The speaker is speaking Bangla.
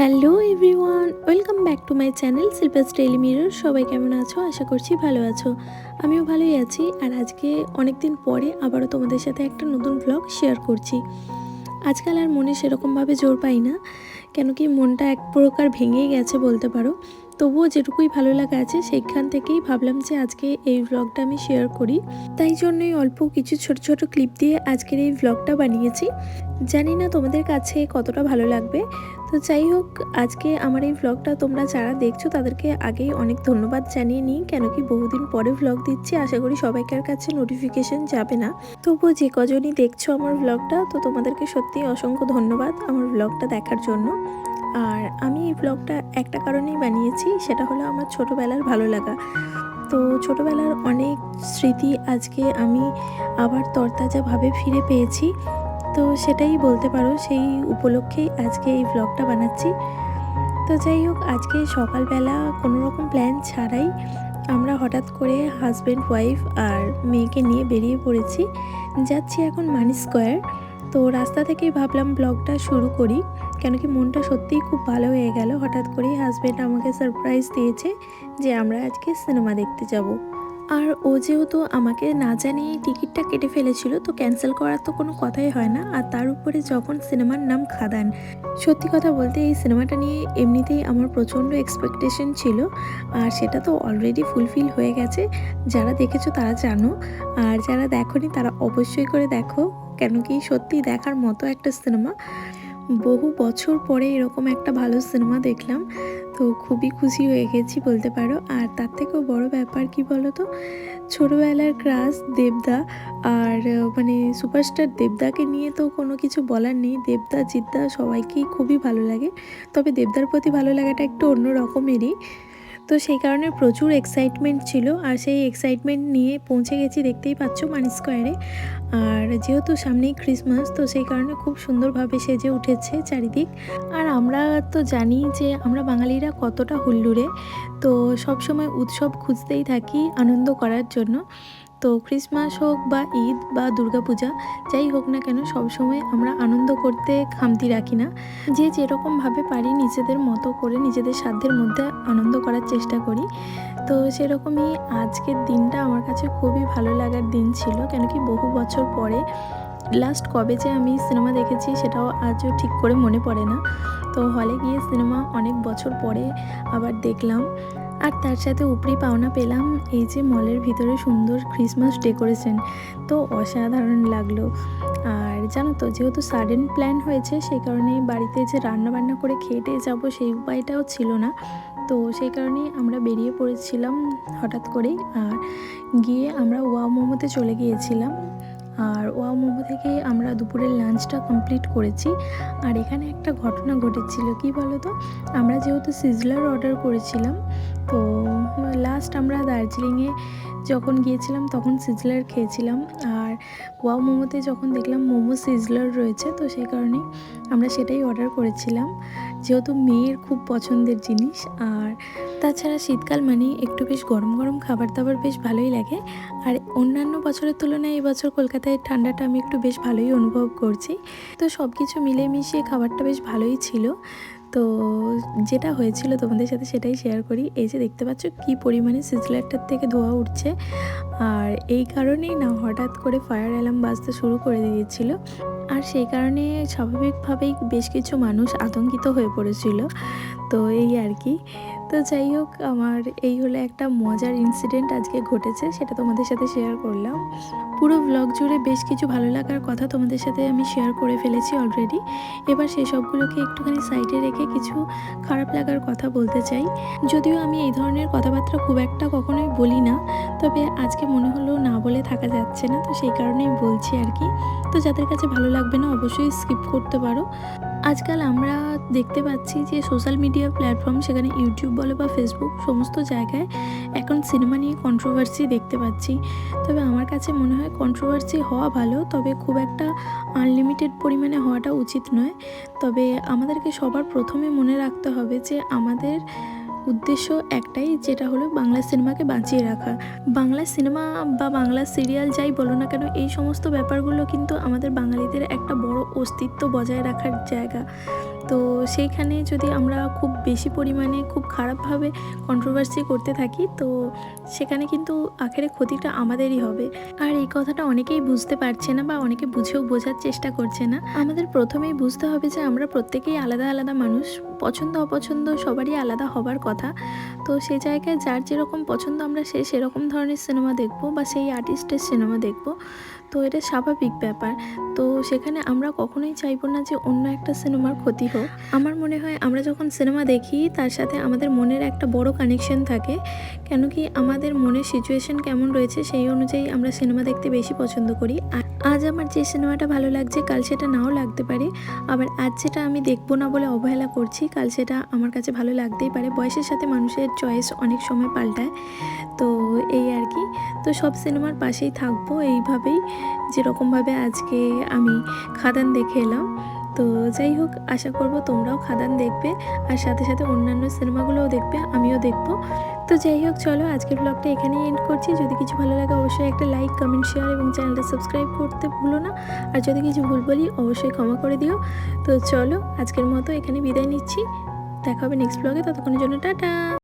Hello everyone, welcome back to my channel Shilpa's daily mirror. সবাই কেমন আছো? আশা করছি ভালো আছো। আমিও ভালোই আছি। আর আজকে অনেক দিন পরে আবারও তোমাদের সাথে একটা নতুন ব্লগ শেয়ার করছি। আজকাল আর মনে সেরকমভাবে জোর পাই না, কেন কি মনটা এক প্রকার ভেঙেই গেছে বলতে পারো। তবুও যেটুকুই ভালো লাগা আছে সেইখান থেকেই ভাবলাম যে আজকে এই ব্লগটা আমি শেয়ার করি। তাই জন্যই অল্প কিছু ছোট ছোট ক্লিপ দিয়ে আজকের এই ব্লগটা বানিয়েছি। জানি না তোমাদের কাছে কতটা ভালো লাগবে। তো যাই হোক, আজকে আমার এই ব্লগটা তোমরা যারা দেখছো তাদেরকে আগেই অনেক ধন্যবাদ জানিয়ে নিই, কেন কি বহুদিন পরে ব্লগ দিচ্ছি। আশা করি সবাইকার কাছে নোটিফিকেশন যাবে না। তবুও যে কজনই দেখছো আমার ব্লগটা, তো তোমাদেরকে সত্যি অসংখ্য ধন্যবাদ আমার ব্লগটা দেখার জন্য। আর আমি এই ব্লগটা একটা কারণেই বানিয়েছি, সেটা হলো আমার ছোটোবেলার ভালো লাগা। তো ছোটোবেলার অনেক স্মৃতি আজকে আমি আবার তরতাজাভাবে ফিরে পেয়েছি। তো সেটাই বলতে পারো, সেই উপলক্ষেই আজকে এই ব্লগটা বানাচ্ছি। তো যাই হোক, আজকে সকালবেলা কোনো রকম প্ল্যান ছাড়াই আমরা হঠাৎ করে হাজব্যান্ড ওয়াইফ আর মেয়েকে নিয়ে বেরিয়ে পড়েছি। যাচ্ছি এখন মানি স্কোয়ার। তো রাস্তা থেকেই ভাবলাম ব্লগটা শুরু করি, কেন কি মনটা সত্যিই খুব ভালো হয়ে গেল। হঠাৎ করেই হাজব্যান্ড আমাকে সারপ্রাইজ দিয়েছে যে আমরা আজকে সিনেমা দেখতে যাব। আর ও যেহেতু আমাকে না জানিয়ে টিকিটটা কেটে ফেলেছিল, তো ক্যান্সেল করার তো কোনো কথাই হয় না। আর তার উপরে যখন সিনেমার নাম খাদান, সত্যি কথা বলতে এই সিনেমাটা নিয়ে এমনিতেই আমার প্রচণ্ড এক্সপেকটেশন ছিল, আর সেটা তো অলরেডি ফুলফিল হয়ে গেছে। যারা দেখেছো তারা জানো, আর যারা দেখোনি তারা অবশ্যই করে দেখো, কেন কি সত্যি দেখার মতো একটা সিনেমা। বহু বছর পরে এরকম একটা ভালো সিনেমা দেখলাম, তো খুবই খুশি হয়ে গেছি বলতে পারো। আর তার থেকেও বড় ব্যাপার কি বলো তো, ছোটোবেলার ক্রাশ দেবদা। আর মানে সুপারস্টার দেবদাকে নিয়ে তো কোনো কিছু বলার নেই। দেবদা জিদ্দা সবাইকেই খুবই ভালো লাগে, তবে দেবদার প্রতি ভালো লাগাটা একটু অন্য রকমেরই। তো সেই কারণে প্রচুর এক্সাইটমেন্ট ছিল, আর সেই এক্সাইটমেন্ট নিয়ে পৌঁছে গেছি, দেখতেই পাচ্ছ, মানি স্কোয়ারে। আর যেহেতু সামনেই ক্রিসমাস, তো সেই কারণে খুব সুন্দরভাবে সেজে উঠেছে চারিদিক। আর আমরা তো জানি যে আমরা বাঙালিরা কতটা হুল্লুড়ে, তো সবসময় উৎসব খুঁজতেই থাকি আনন্দ করার জন্য। তো ক্রিসমাস হোক বা ঈদ বা দুর্গাপূজা, যাই হোক না কেন, সবসময় আমরা আনন্দ করতে খামতি রাখি না। যে যেরকমভাবে পারি নিজেদের মতো করে নিজেদের সাধ্যের মধ্যে আনন্দ করার চেষ্টা করি। তো সেরকমই আজকের দিনটা আমার কাছে খুবই ভালো লাগার দিন ছিল, কেন কি বহু বছর পরে লাস্ট কবে যে আমি সিনেমা দেখেছি সেটাও আজও ঠিক করে মনে পড়ে না। তো হলে গিয়ে সিনেমা অনেক বছর পরে আবার দেখলাম। আর তার সাথে উপরি পাওনা পেলাম এই যে মলের ভিতরে সুন্দর ক্রিসমাস ডেকোরেশন, তো অসাধারণ লাগলো। আর জানো তো, যেহেতু সাডেন প্ল্যান হয়েছে, সেই কারণে বাড়িতে যে রান্না বান্না করে খেয়ে যাব সেই উপায়টাও ছিল না। তো সেই কারণেই আমরা বেরিয়ে পড়েছিলাম হঠাৎ করেই। আর গিয়ে আমরা ওয়াও মোমোতে চলে গিয়েছিলাম। আর ওয়াও মোমো থেকে আমরা দুপুরের লাঞ্চটা কমপ্লিট করেছি। আর এখানে একটা ঘটনা ঘটেছিল, কি বলো তো, আমরা যেহেতু সিজলার অর্ডার করেছিলাম, তো লাস্ট আমরা দার্জিলিংয়ে যখন গিয়েছিলাম তখন সিজলার খেয়েছিলাম। আর ওয়াও মোমোতে যখন দেখলাম মোমো সিজলার রয়েছে, তো সেই কারণে আমরা সেটাই অর্ডার করেছিলাম, যেহেতু মেয়ের খুব পছন্দের জিনিস। আর তাছাড়া শীতকাল মানে একটু বেশ গরম গরম খাবার দাবার বেশ ভালোই লাগে। আর অন্যান্য বছরের তুলনায় এবছর কলকাতায় ঠান্ডাটা আমি একটু বেশ ভালোই অনুভব করছি। তো সব কিছু মিলে মিশিয়ে খাবারটা বেশ ভালোই ছিল। তো যেটা হয়েছিল তোমাদের সাথে সেটাই শেয়ার করি। এই যে দেখতে পাচ্ছ কি পরিমাণে সিজলারটার থেকে ধোঁয়া উঠছে, আর এই কারণেই না হঠাৎ করে ফায়ার অ্যালার্ম বাজতে শুরু করে দিয়েছিল। আর সেই কারণে স্বাভাবিকভাবেই বেশ কিছু মানুষ আতঙ্কিত হয়ে পড়েছিল। তো এই আর কি। তো যাই হোক, আমার এই হলো একটা মজার ইনসিডেন্ট আজকে ঘটেছে, সেটা তোমাদের সাথে শেয়ার করলাম। পুরো ব্লগ জুড়ে বেশ কিছু ভালো লাগার কথা তোমাদের সাথে আমি শেয়ার করে ফেলেছি অলরেডি। এবার সেসবগুলোকে একটুখানি সাইডে রেখে কিছু খারাপ লাগার কথা বলতে চাই। যদিও আমি এই ধরনের কথাবার্তা খুব একটা কখনোই বলি না, তবে আজকে মনে হলো না বলে থাকা যাচ্ছে না, তো সেই কারণেই বলছি আর কি। তো যাদের কাছে ভালো লাগবে না অবশ্যই স্কিপ করতে পারো। আজকাল আমরা দেখতে পাচ্ছি যে সোশ্যাল মিডিয়া প্ল্যাটফর্ম, সেখানে ইউটিউব বলো বা ফেসবুক, সমস্ত জায়গায় এখন সিনেমা নিয়ে কন্ট্রোভার্সি দেখতে পাচ্ছি। তবে আমার কাছে মনে হয় কন্ট্রোভার্সি হওয়া ভালো, তবে খুব একটা আনলিমিটেড পরিমাণে হওয়াটা উচিত নয়। তবে আমাদেরকে সবার প্রথমে মনে রাখতে হবে যে আমাদের উদ্দেশ্য একটাই, যেটা হলো বাংলা সিনেমাকে বাঁচিয়ে রাখা। বাংলা সিনেমা বা বাংলা সিরিয়াল যাই বলো না কেন, এই সমস্ত ব্যাপারগুলো কিন্তু আমাদের বাঙালিদের একটা বড় অস্তিত্ব বজায় রাখার জায়গা। তো সেইখানে যদি আমরা খুব বেশি পরিমাণে খুব খারাপভাবে কন্ট্রোভার্সি করতে থাকি তো সেখানে কিন্তু আখেরে ক্ষতিটা আমাদেরই হবে। আর এই কথাটা অনেকেই বুঝতে পারছে না বা অনেকে বুঝেও বোঝার চেষ্টা করছে না। আমাদের প্রথমেই বুঝতে হবে যে আমরা প্রত্যেকেই আলাদা আলাদা মানুষ, পছন্দ অপছন্দ সবারই আলাদা হবার কথা। তো সেই জায়গায় যার যেরকম পছন্দ আমরা সেরকম ধরনের সিনেমা দেখব বা সেই আর্টিস্টের সিনেমা দেখব। তো এটা স্বাভাবিক ব্যাপার। তো সেখানে আমরা কখনোই চাইবো না যে অন্য একটা সিনেমার ক্ষতি হোক। আমার মনে হয় আমরা যখন সিনেমা দেখি তার সাথে আমাদের মনের একটা বড় কানেকশন থাকে, কেন কি আমাদের মনের সিচুয়েশন কেমন রয়েছে সেই অনুযায়ী আমরা সিনেমা দেখতে বেশি পছন্দ করি। আজ আমার যে সিনেমাটা ভালো লাগছে কাল সেটা নাও লাগতে পারে, আবার আজ যেটা আমি দেখবো না বলে অবহেলা করছি কাল সেটা আমার কাছে ভালো লাগতেই পারে। বয়সের সাথে মানুষের চয়েস অনেক সময় পাল্টায়, তো এই আর কি। তো সব সিনেমার পাশেই থাকবো এইভাবেই, যেরকমভাবে আজকে আমি খাদান দেখে এলাম। তো যাই হোক, আশা করব তোমরাও খাদান দেখবে আর সাথে সাথে অন্যান্য সিনেমাগুলোও দেখবে, আমিও দেখবো। তো যাই হোক, চলো আজকের ব্লগটা এখানেই এন্ড করছি। যদি কিছু ভালো লাগে অবশ্যই একটা লাইক, কমেন্ট, শেয়ার এবং চ্যানেলটা সাবস্ক্রাইব করতে ভুলো না। আর যদি কিছু ভুল বলি অবশ্যই ক্ষমা করে দিও। তো চলো আজকের মতো এখানে বিদায় নিচ্ছি, দেখা হবে নেক্সট ব্লগে, ততক্ষণের জন্য টাটা।